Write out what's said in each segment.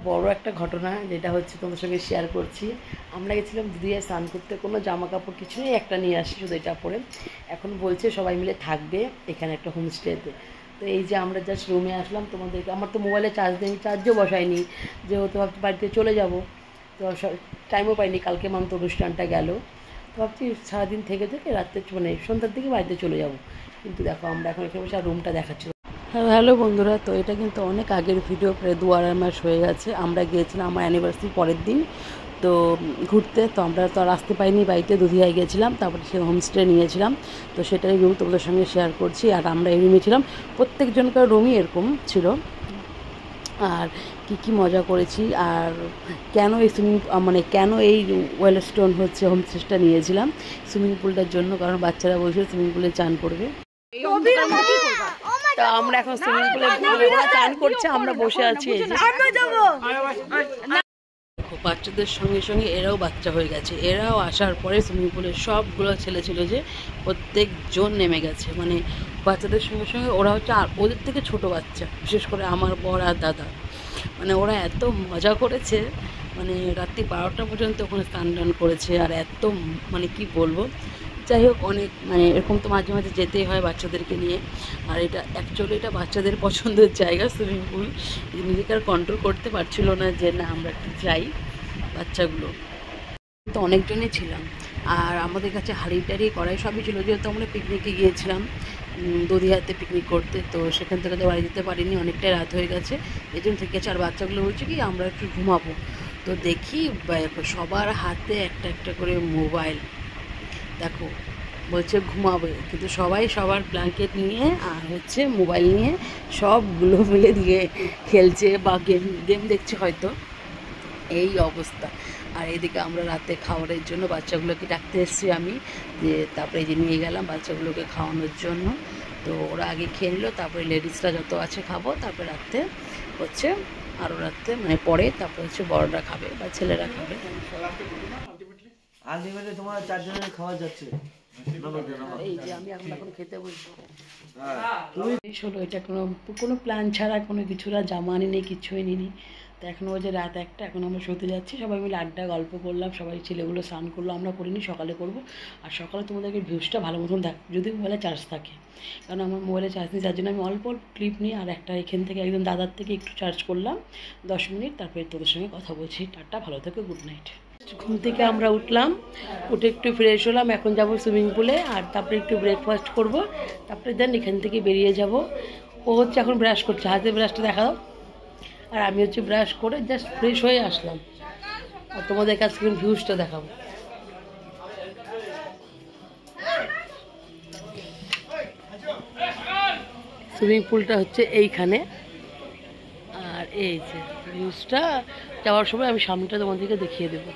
বড় একটা ঘটনা যেটা হচ্ছে তোমাদের সঙ্গে শেয়ার করছি। আমরা গেছিলাম দিদিয়ায় স্নান করতে, কোনো জামা কাপড় কিছু নেই, একটা নিয়ে আসি শুধু এটা পরে। এখন বলছে সবাই মিলে থাকবে এখানে একটা হোমস্টেতে। তো এই যে আমরা জাস্ট রুমে আসলাম, তোমাদেরকে আমার তো মোবাইলে চার্জ নেই, চার্জও বসাইনি, যেহেতু ভাবছি বাড়িতে চলে যাব। তো টাইমও পাইনি, কালকে মাত্র অনুষ্ঠানটা গেল। তো ভাবছি সারাদিন থেকে থেকে রাত্রে মানে সন্ধ্যার দিকে বাড়িতে চলে যাব। কিন্তু দেখো আমরা এখন এখানে বসে রুমটা দেখাচ্ছি। হ্যালো বন্ধুরা, তো এটা কিন্তু অনেক আগের ভিডিও, প্রায় 2-2.5 মাস হয়ে গেছে। আমরা গিয়েছিলাম আমার অ্যানিভার্সারি পরের দিন তো ঘুরতে। তো আমরা তো আর আসতে পাইনি বাড়িতে, দুধিয়ায় গিয়েছিলাম, তারপরে সে হোমস্টে নিয়েছিলাম। তো সেটাই রুম তোমাদের সঙ্গে শেয়ার করছি। আর আমরা এই রুমে ছিলাম, প্রত্যেকজনকার রুমই এরকম ছিল। আর কি মজা করেছি, আর কেন এই কেন এই ওয়েলস্টোন হচ্ছে হোমস্টেটা নিয়েছিলাম সুইমিং পুলটার জন্য, কারণ বাচ্চারা বলছিল সুইমিং পুলে চান করবে। তো আমরা এখন সুইমিং পুলে চান করছে, আমরা বসে আছি। বাচ্চাদের সঙ্গে সঙ্গে এরাও বাচ্চা হয়ে গেছে। এরাও আসার পরে সুইমিং পুলের সবগুলো ছেলে ছিল যে প্রত্যেকজন নেমে গেছে। মানে বাচ্চাদের সঙ্গে সঙ্গে ওরা হচ্ছে আর ওদের থেকে ছোট বাচ্চা, বিশেষ করে আমার বর আর দাদা। মানে ওরা এত মজা করেছে, মানে রাত্রি 12টা পর্যন্ত ওখানে স্নান টান করেছে। আর এত মানে কি বলবো, যাই হোক অনেক মানে এরকম তো মাঝে মাঝে যেতেই হয় বাচ্চাদেরকে নিয়ে। আর এটা অ্যাকচুয়ালি এটা বাচ্চাদের পছন্দের জায়গা সুইমিং পুল। নিজেকে আর কন্ট্রোল করতে পারছিল না যে না আমরা একটু যাই। বাচ্চাগুলো তো অনেকজনই ছিলাম, আর আমাদের কাছে হাঁড়ি টাড়ি কড়াই সবই ছিল, যেহেতু আমরা পিকনিকে গিয়েছিলাম দধিয়াতে পিকনিক করতে। তো সেখান থেকে তো বাড়ি যেতে পারিনি, অনেকটাই রাত হয়ে গেছে, এই জন্য থেকে গেছে। আর বাচ্চাগুলো বলছে কি আমরা একটু ঘুমাবো। তো দেখি সবার হাতে একটা একটা করে মোবাইল, দেখো বলছে ঘুমাবে, কিন্তু সবাই সবার ব্ল্যাঙ্কেট নিয়ে আর হচ্ছে মোবাইল নিয়ে সবগুলো মিলে দিয়ে খেলছে বা গেম দেখছে হয়তো, এই অবস্থা। আর এদিকে আমরা রাতে খাবারের জন্য বাচ্চাগুলোকে ডাকতে এসেছি আমি, যে তারপরে এই যে নিয়ে গেলাম বাচ্চাগুলোকে খাওয়ানোর জন্য। তো ওরা আগে খেয়ে নিল, তারপরে লেডিসরা যত আছে খাবো, তারপরে রাত্রে হচ্ছে আরও রাত্রে মানে পরে তারপরে হচ্ছে বড়রা খাবে বা ছেলেরা খাবে। আলটিমেটলি তোমার 4 জনের খাওয়া যাচ্ছে। এই যে আমি এখন খেতে বসবো। তুমি হলো এটা কোনো প্ল্যান ছাড়া, কোনো কিছুরা জামা আনিনি, কিছুই নিনি। তো এখন যে রাত 1টা, এখন আমরা শুতে যাচ্ছি, সবাই মিলে আড্ডা গল্প করলাম, সবাই ছেলেগুলো স্নান করলো, আমরা করিনি, সকালে করব। আর সকালে তোমাদেরকে ভিউজটা ভালো মতন দেখ, যদি মোবাইলে চার্জ থাকে, কারণ আমার মোবাইলে চার্জ নেই, যার জন্য আমি অল্প ক্লিপ নিই। আর একটা এখান থেকে একদম দাদার থেকে একটু চার্জ করলাম 10 মিনিট, তারপরে তোদের সঙ্গে কথা বলছি। টাটা, ভালো থেকো, গুড নাইট। ঘুম থেকে আমরা উঠলাম, উঠে একটু ফ্রেশ হলাম, এখন যাব সুইমিং পুলে, আর তারপরে একটু ব্রেকফাস্ট করব, তারপরে দেন এখান থেকে বেরিয়ে যাব। ও হচ্ছে এখন ব্রাশ করছে, হাতে ব্রাশটা দেখা দাও। আর আমি হচ্ছে ব্রাশ করে জাস্ট ফ্রেশ হয়ে আসলাম, আর তোমাদের কাছে ভিউজটা দেখাবো। সুইমিং পুলটা হচ্ছে এইখানে, আর এই যে ভিউজটা যাওয়ার সময় আমি সামনেটা তোমাদেরকে দেখিয়ে দেবো।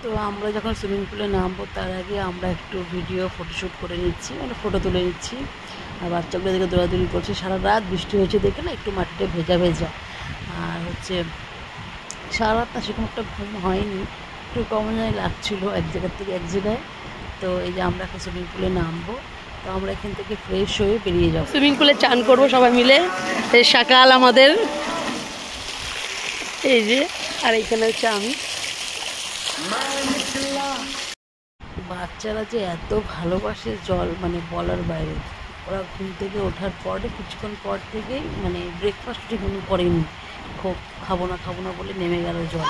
তো আমরা যখন সুইমিং পুলে নামবো তার আগে আমরা একটু ভিডিও ফটোশ্যুট করে নিচ্ছি, মানে ফটো তুলে নিচ্ছি। আর বাচ্চাগুলো দেখে দৌড়াদৌড়ি করছে, সারা রাত বৃষ্টি হয়েছে দেখে না, একটু মাটিতে ভেজা ভেজা। আর হচ্ছে সারা রাত না সেরকম একটা ঘুম হয়নি, একটু কেমন জানি লাগছিলো এক জায়গার থেকে এক জায়গায়। তো এই যে আমরা এখন সুইমিং পুলে নামবো, তো আমরা এখান থেকে ফ্রেশ হয়ে বেরিয়ে যাবো, সুইমিং পুলে চান করবো সবাই মিলে। এই সকাল আমাদের, এই যে, আর এইখানে হচ্ছে আমি। বাচ্চারা যে এত ভালোবাসে জল, মানে বলার বাইরে। ওরা ঘুম থেকে ওঠার পরে কিছুক্ষণ পর থেকেই মানে ব্রেকফাস্ট ঠিকমতো করেনি, খাবো না বলে নেমে গেল জল।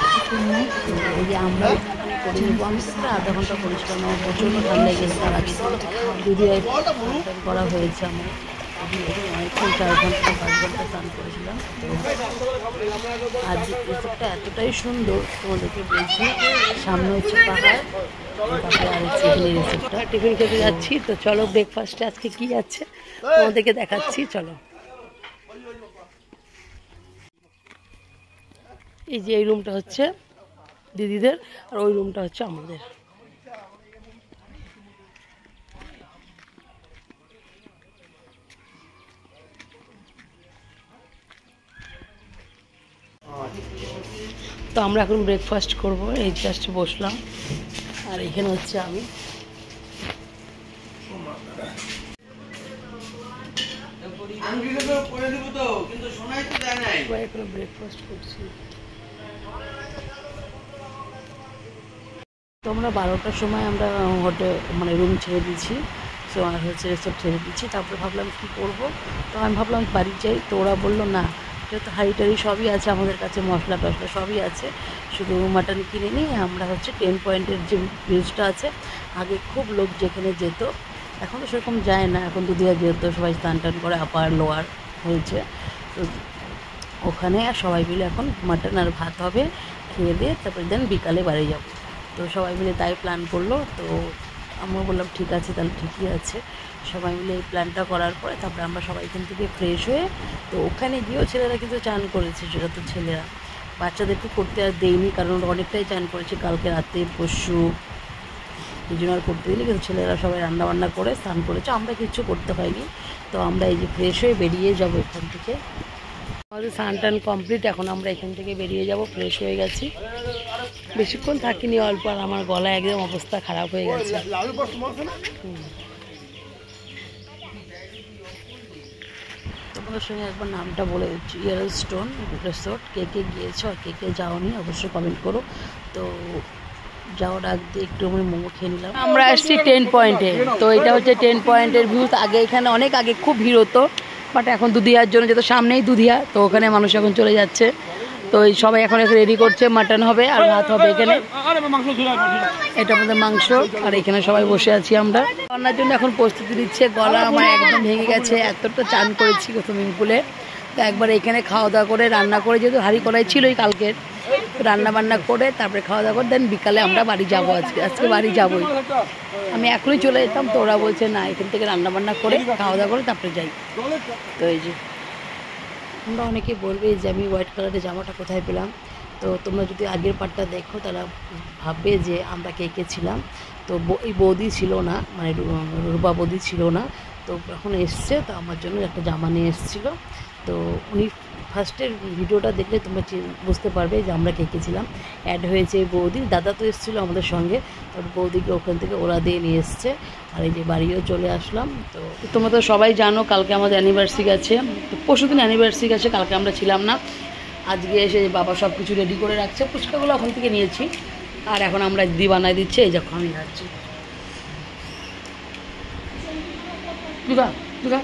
এই যে আমরা ওখানে করে নেবো, আমি তো প্রায় আধা ঘন্টা করেছিলাম, আমার প্রচণ্ড ঠান্ডা লেগেছে। তার আগে যদি করা হয়েছে আমার অনেকক্ষণ, 4 ঘন্টা 5 ঘন্টা স্নান করেছিলাম। তো আর রিসোর্টটা এতটাই সুন্দর তোমাদেরকে বলছি, সামনে হচ্ছে পাহাড়, তারপরে আর হচ্ছে এখানে রিসোর্টটা। টিফিন খেতে যাচ্ছি, তো চলো ব্রেকফাস্টে আজকে কী আছে তোমাদেরকে দেখাচ্ছি, চলো। এই যে এই রুমটা হচ্ছে দিদিদের, আর ওই রুমটা হচ্ছে আমাদের। তো আমরা এখন ব্রেকফাস্ট করব, এই জাস্ট বসলাম, আর এখানে হচ্ছে আমি। সবাই এখন ব্রেকফাস্ট করছি। তো আমরা 12টার সময় আমরা হোটেল মানে রুম ছেড়ে দিয়েছি। সো আর হচ্ছে সব ছেড়ে দিচ্ছি। তারপরে ভাবলাম কী করবো, তো আমি ভাবলাম বাড়ি যাই। তো ওরা বললো না, যেহেতু হাঁড়ি টাড়ি সবই আছে আমাদের কাছে, মশলা টশলা সবই আছে, শুধু মাটন কিনে নিই আমরা। হচ্ছে 10 পয়েন্টের যে ভিউজটা আছে, আগে খুব লোক যেখানে যেত, এখন তো সেরকম যায় না। এখন দুধিয়া যেহেতু সবাই স্নান টান করে আপার লোয়ার হয়েছে, তো ওখানে সবাই মিলে এখন মাটন আর ভাত হবে, খেয়ে দিয়ে তারপরে দেন বিকালে বাড়ি যাব। তো সবাই মিলে তাই প্ল্যান করলো। তো আমরা বললাম ঠিক আছে, তাহলে ঠিকই আছে। সবাই মিলে এই প্ল্যানটা করার পরে তারপরে আমরা সবাই এখান থেকে ফ্রেশ হয়ে, তো ওখানে গিয়েও ছেলেরা কিন্তু চান করেছে, সেটা তো ছেলেরা, বাচ্চাদেরকে করতে আর দেয়নি, কারণ অনেকটাই চান করেছে কালকে রাতে পরশু, এই জন্য আর করতে দিলে। কিন্তু ছেলেরা সবাই রান্নাবান্না করে স্নান করেছে, আমরা কিচ্ছু করতে হয়নি। তো আমরা এই যে ফ্রেশ হয়ে বেরিয়ে যাব এখান থেকে। আমাদের স্নান টান কমপ্লিট, এখন আমরা এখান থেকে বেরিয়ে যাব, ফ্রেশ হয়ে গেছি। বেশিক্ষণ থাকিনি, অল্প। আর আমার গলা একদম অবস্থা খারাপ হয়ে গেছে। তোমাদের সঙ্গে একবার নামটা বলে দিচ্ছি, ইয়েলো স্টোন রিসোর্ট। কে কে গিয়েছো আর কে কে যাওনি অবশ্যই কমেন্ট করো। তো যাওয়ার আগ দিয়ে একটু আমি মোমো খেয়ে নিলাম। আমরা আসছি 10 পয়েন্টে। তো এটা হচ্ছে 10 পয়েন্টের ভিউজ। আগে এখানে অনেক আগে খুব ভিড় হতো, বাট এখন দুধিয়ার জন্য, যেহেতু সামনেই দুধিয়া, তো ওখানে মানুষ এখন চলে যাচ্ছে। তো এই সবাই এখন রেডি করছে, মাটন হবে আর ভাত হবে এখানে। এটা আমাদের মাংস, আর এখানে সবাই বসে আছি আমরা। রান্নার জন্য এখন প্রস্তুতি দিচ্ছে। গলা আমার একদম ভেঙে গেছে, এতটা চান করেছি সুইমিং পুলে। তো একবার এখানে খাওয়া দাওয়া করে, রান্না করে, যেহেতু হাঁড়ি কড়াই ছিলই কালকের, রান্না বান্না করে তারপরে খাওয়া দাওয়া করে দেন বিকালে আমরা বাড়ি যাবো। আজকে বাড়ি যাবোই। আমি এখনই চলে যেতাম, তো ওরা বলছে না, এখান থেকে রান্না বান্না করে খাওয়া দাওয়া করে তারপরে যাই। তো এই যে তোমরা অনেকে বলবে যে আমি হোয়াইট কালারের জামাটা কোথায় পেলাম। তো তোমরা যদি আগের পার্টটা দেখো তাহলে ভাববে যে আমরা কে কে ছিলাম। তো এই বৌদি ছিল না, মানে রূপা বৌদি ছিল না, তো এখন এসছে, তো আমার জন্য একটা জামা নিয়ে এসেছিলো। তো উনি ফার্স্টের ভিডিওটা দেখলে তোমরা বুঝতে পারবে যে আমরা কে কে ছিলাম। অ্যাড হয়েছে বৌদি, দাদা তো এসেছিলো আমাদের সঙ্গে, তারপর বৌদিকে ওখান থেকে ওরা দিয়ে নিয়ে এসছে। আর এই যে বাড়িও চলে আসলাম। তো তোমরা তো সবাই জানো কালকে আমাদের অ্যানিভার্সারি গেছে, তো পরশুদিন অ্যানিভার্সারি গেছে, কালকে আমরা ছিলাম না। আজকে এসে বাবা সব কিছু রেডি করে রাখছে, ফুচকাগুলো ওখান থেকে নিয়েছি। আর এখন আমরা দিদি বানাই দিচ্ছে, এই যখন আমি যাচ্ছি। দুগা দুগা